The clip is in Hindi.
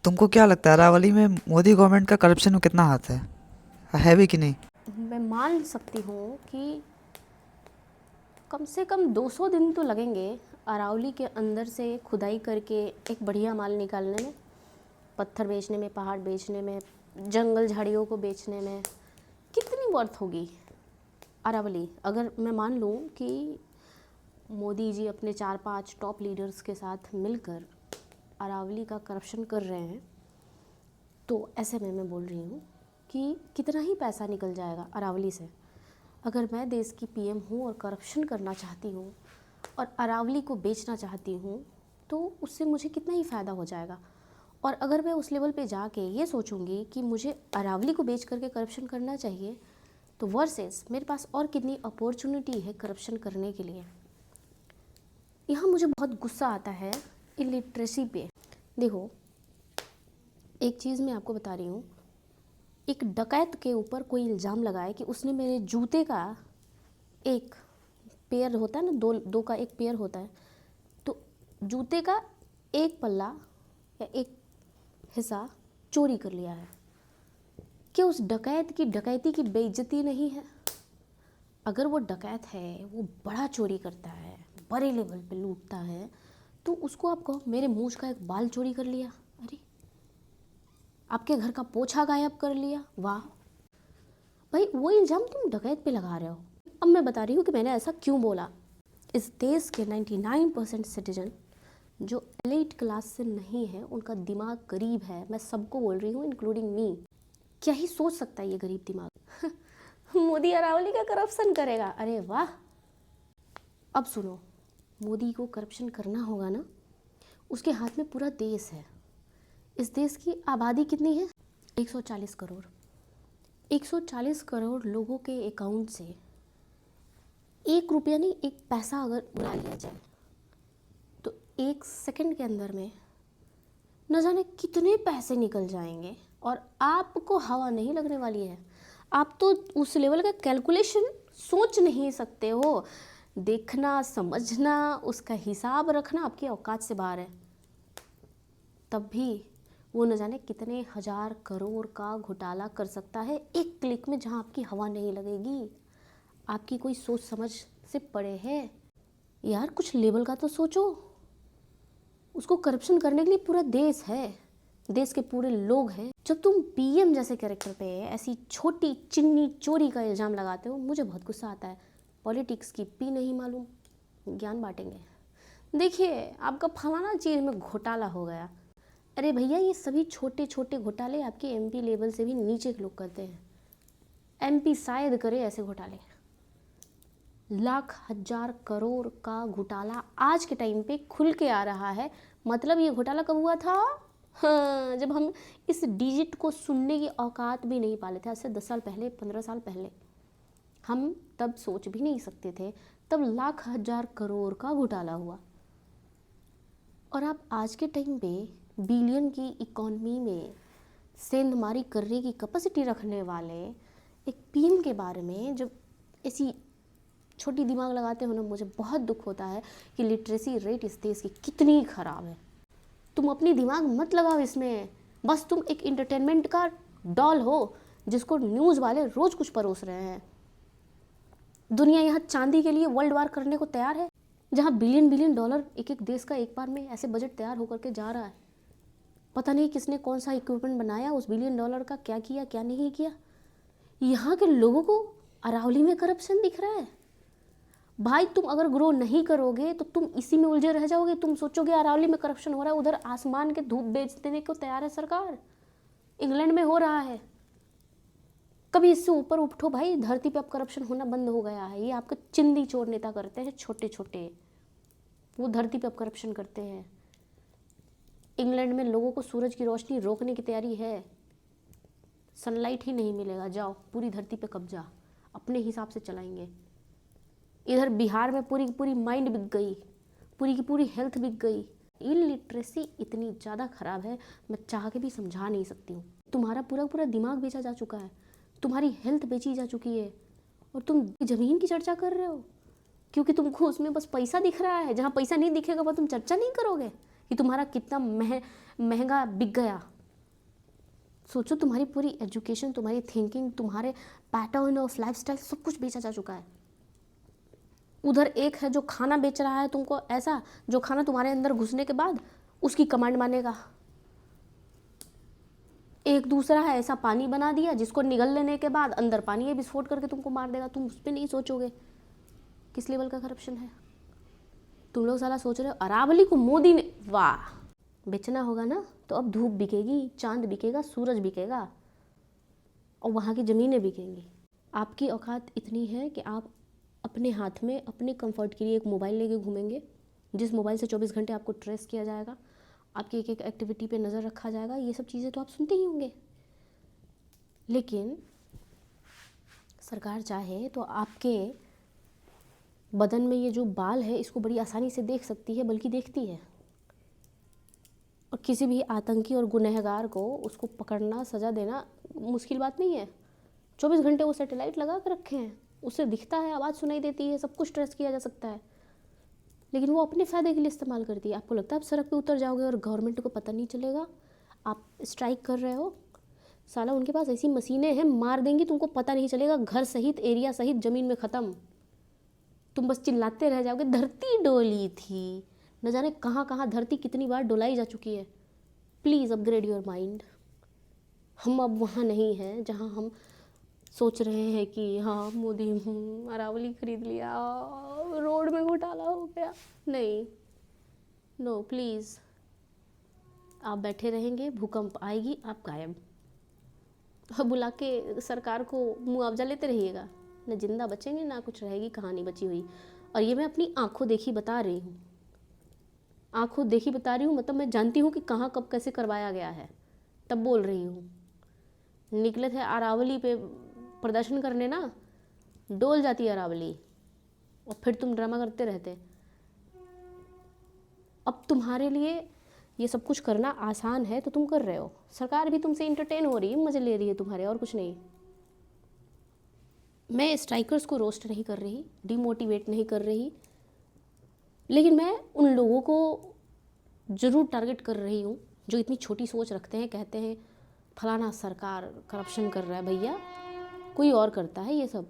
तुमको क्या लगता है अरावली में मोदी गवर्नमेंट का करप्शन में कितना हाथ है भी कि नहीं? मैं मान सकती हूँ कि कम से कम 200 दिन तो लगेंगे अरावली के अंदर से खुदाई करके एक बढ़िया माल निकालने में, पत्थर बेचने में, पहाड़ बेचने में, जंगल झाड़ियों को बेचने में। कितनी वर्थ होगी अरावली? अगर मैं मान लूँ कि मोदी जी अपने 4-5 टॉप लीडर्स के साथ मिलकर अरावली का करप्शन कर रहे हैं, तो ऐसे में मैं बोल रही हूँ कि कितना ही पैसा निकल जाएगा अरावली से। अगर मैं देश की पीएम हूँ और करप्शन करना चाहती हूँ और अरावली को बेचना चाहती हूँ, तो उससे मुझे कितना ही फ़ायदा हो जाएगा। और अगर मैं उस लेवल पे जाके ये सोचूंगी कि मुझे अरावली को बेच करके करप्शन करना चाहिए, तो वर्सेस मेरे पास और कितनी अपॉर्चुनिटी है करप्शन करने के लिए। यहाँ मुझे बहुत गुस्सा आता है इलिटरेसी पे। देखो, एक चीज़ मैं आपको बता रही हूँ, एक डकैत के ऊपर कोई इल्ज़ाम लगाए कि उसने मेरे जूते का एक पेयर होता है ना, दो का एक पेयर होता है, तो जूते का एक पल्ला या एक हिस्सा चोरी कर लिया है। क्या उस डकैत की डकैती की बेइज्जती नहीं है? अगर वो डकैत है, वो बड़ा चोरी करता है, बड़े लेवल पे लूटता है, तो उसको आप कहो मेरे मूछ का एक बाल चोरी कर लिया, अरे आपके घर का पोछा गायब कर लिया, वाह भाई, वो इल्ज़ाम तुम डकैत पे लगा रहे हो। अब मैं बता रही हूँ कि मैंने ऐसा क्यों बोला। इस देश के 99% सिटीजन जो एलिट क्लास से नहीं है, उनका दिमाग गरीब है। मैं सबको बोल रही हूँ, इंक्लूडिंग मी। क्या ही सोच सकता है ये गरीब दिमाग? मोदी अरावली का करप्शन करेगा, अरे वाह। अब सुनो, मोदी को करप्शन करना होगा ना, उसके हाथ में पूरा देश है। इस देश की आबादी कितनी है? 140 करोड़। 140 करोड़ लोगों के अकाउंट से 1 रुपया नहीं, 1 पैसा अगर उड़ा लिया जाए, तो 1 सेकंड के अंदर में न जाने कितने पैसे निकल जाएंगे। और आपको हवा नहीं लगने वाली है। आप तो उस लेवल का कैलकुलेशन सोच नहीं सकते हो। देखना, समझना, उसका हिसाब रखना आपकी औकात से बाहर है। तब भी वो न जाने कितने हजार करोड़ का घोटाला कर सकता है एक क्लिक में, जहाँ आपकी हवा नहीं लगेगी। आपकी कोई सोच समझ से परे है यार? कुछ लेवल का तो सोचो। उसको करप्शन करने के लिए पूरा देश है, देश के पूरे लोग हैं। जब तुम पीएम जैसे कैरेक्टर पे ऐसी छोटी चिन्नी चोरी का इल्ज़ाम लगाते हो, मुझे बहुत गुस्सा आता है। पॉलिटिक्स की पी नहीं मालूम, ज्ञान बांटेंगे। देखिए, आपका फलाना चीज़ में घोटाला हो गया। अरे भैया, ये सभी छोटे छोटे घोटाले आपके एमपी लेवल से भी नीचे के लोग करते हैं। एमपी शायद करे ऐसे घोटाले। लाख हजार करोड़ का घोटाला आज के टाइम पे खुल के आ रहा है। मतलब ये घोटाला कब हुआ था? हाँ, जब हम इस डिजिट को सुनने की औकात भी नहीं पाले थे, आज से 10 साल पहले, 15 साल पहले। हम तब सोच भी नहीं सकते थे, तब लाख हजार करोड़ का घोटाला हुआ। और आप आज के टाइम पे बिलियन की इकॉनमी में सेंधमारी करने की कैपेसिटी रखने वाले एक पीएम के बारे में जब ऐसी छोटी दिमाग लगाते हो ना, मुझे बहुत दुख होता है कि लिटरेसी रेट इस देश की कितनी ख़राब है। तुम अपनी दिमाग मत लगाओ इसमें। बस तुम एक इंटरटेनमेंट का डॉल हो जिसको न्यूज़ वाले रोज़ कुछ परोस रहे हैं। दुनिया यहाँ चांदी के लिए वर्ल्ड वार करने को तैयार है, जहाँ बिलियन बिलियन डॉलर एक एक देश का एक बार में ऐसे बजट तैयार होकर के जा रहा है। पता नहीं किसने कौन सा इक्विपमेंट बनाया, उस बिलियन डॉलर का क्या किया क्या नहीं किया। यहाँ के लोगों को अरावली में करप्शन दिख रहा है। भाई, तुम अगर ग्रो नहीं करोगे तो तुम इसी में उलझे रह जाओगे। तुम सोचोगे अरावली में करप्शन हो रहा है, उधर आसमान के धूप बेच देने को तैयार है सरकार। इंग्लैंड में हो रहा है। कभी इससे ऊपर उठो भाई। धरती पे अब करप्शन होना बंद हो गया है। ये आपके चिंदी चोर नेता करते हैं, छोटे छोटे, वो धरती पे अब करप्शन करते हैं। इंग्लैंड में लोगों को सूरज की रोशनी रोकने की तैयारी है। सनलाइट ही नहीं मिलेगा, जाओ पूरी धरती पे कब्जा, अपने हिसाब से चलाएंगे। इधर बिहार में पूरी की पूरी माइंड बिक गई, पूरी की पूरी हेल्थ बिक गई। इलिटरेसी इतनी ज़्यादा ख़राब है, मैं चाह के भी समझा नहीं सकती हूँ। तुम्हारा पूरा पूरा दिमाग बेचा जा चुका है, तुम्हारी हेल्थ बेची जा चुकी है, और तुम ज़मीन की चर्चा कर रहे हो क्योंकि तुमको उसमें बस पैसा दिख रहा है। जहाँ पैसा नहीं दिखेगा वह तुम चर्चा नहीं करोगे कि तुम्हारा कितना महंगा बिक गया। सोचो, तुम्हारी पूरी एजुकेशन, तुम्हारी थिंकिंग, तुम्हारे पैटर्न ऑफ लाइफस्टाइल सब कुछ बेचा जा चुका है। उधर एक है जो खाना बेच रहा है तुमको, ऐसा जो खाना तुम्हारे अंदर घुसने के बाद उसकी कमांड मानेगा। एक दूसरा है ऐसा पानी बना दिया जिसको निगल लेने के बाद अंदर पानी है विस्फोट करके तुमको मार देगा। तुम उस पर नहीं सोचोगे किस लेवल का करप्शन है। तुम लोग साला सोच रहे हो अरावली को मोदी ने, वाह, बेचना होगा ना तो अब धूप बिकेगी, चांद बिकेगा, सूरज बिकेगा और वहाँ की ज़मीनें बिकेंगी। आपकी औकात इतनी है कि आप अपने हाथ में अपने कंफर्ट के लिए एक मोबाइल लेके घूमेंगे, जिस मोबाइल से 24 घंटे आपको ट्रेस किया जाएगा, आपकी एक एक एक्टिविटी पे नज़र रखा जाएगा। ये सब चीज़ें तो आप सुनते ही होंगे। लेकिन सरकार चाहे तो आपके बदन में ये जो बाल है इसको बड़ी आसानी से देख सकती है, बल्कि देखती है। और किसी भी आतंकी और गुनहगार को उसको पकड़ना, सज़ा देना मुश्किल बात नहीं है। 24 घंटे वो सैटेलाइट लगा कर रखे हैं, उससे दिखता है, आवाज़ सुनाई देती है, सब कुछ ट्रेस किया जा सकता है। लेकिन वो अपने फ़ायदे के लिए इस्तेमाल करती है। आपको लगता है आप सड़क पे उतर जाओगे और गवर्नमेंट को पता नहीं चलेगा आप स्ट्राइक कर रहे हो? साला उनके पास ऐसी मशीनें हैं, मार देंगी, तुमको पता नहीं चलेगा, घर सहित, एरिया सहित, ज़मीन में ख़त्म। तुम बस चिल्लाते रह जाओगे धरती डोली थी। न जाने कहाँ कहाँ धरती कितनी बार डोलाई जा चुकी है। Please upgrade your mind. हम अब वहाँ नहीं हैं जहाँ हम सोच रहे हैं कि हाँ मोदी अरावली खरीद लिया, रोड में घोटाला हो गया। नहीं, नो प्लीज़। आप बैठे रहेंगे, भूकंप आएगी, आप गायब। और बुला के सरकार को मुआवजा लेते रहिएगा, न जिंदा बचेंगे ना कुछ रहेगी कहानी बची हुई। और ये मैं अपनी आंखों देखी बता रही हूँ। आंखों देखी बता रही हूँ मतलब मैं जानती हूँ कि कहाँ कब कैसे करवाया गया है, तब बोल रही हूँ। निकले थे अरावली पे प्रदर्शन करने ना, डोल जाती है अरावली और फिर तुम ड्रामा करते रहते। अब तुम्हारे लिए ये सब कुछ करना आसान है तो तुम कर रहे हो। सरकार भी तुमसे इंटरटेन हो रही है, मज़े ले रही है तुम्हारे, और कुछ नहीं। मैं स्ट्राइकर्स को रोस्ट नहीं कर रही, डिमोटिवेट नहीं कर रही, लेकिन मैं उन लोगों को ज़रूर टारगेट कर रही हूँ जो इतनी छोटी सोच रखते हैं, कहते हैं फलाना सरकार करप्शन कर रहा है। भैया कोई और करता है ये सब।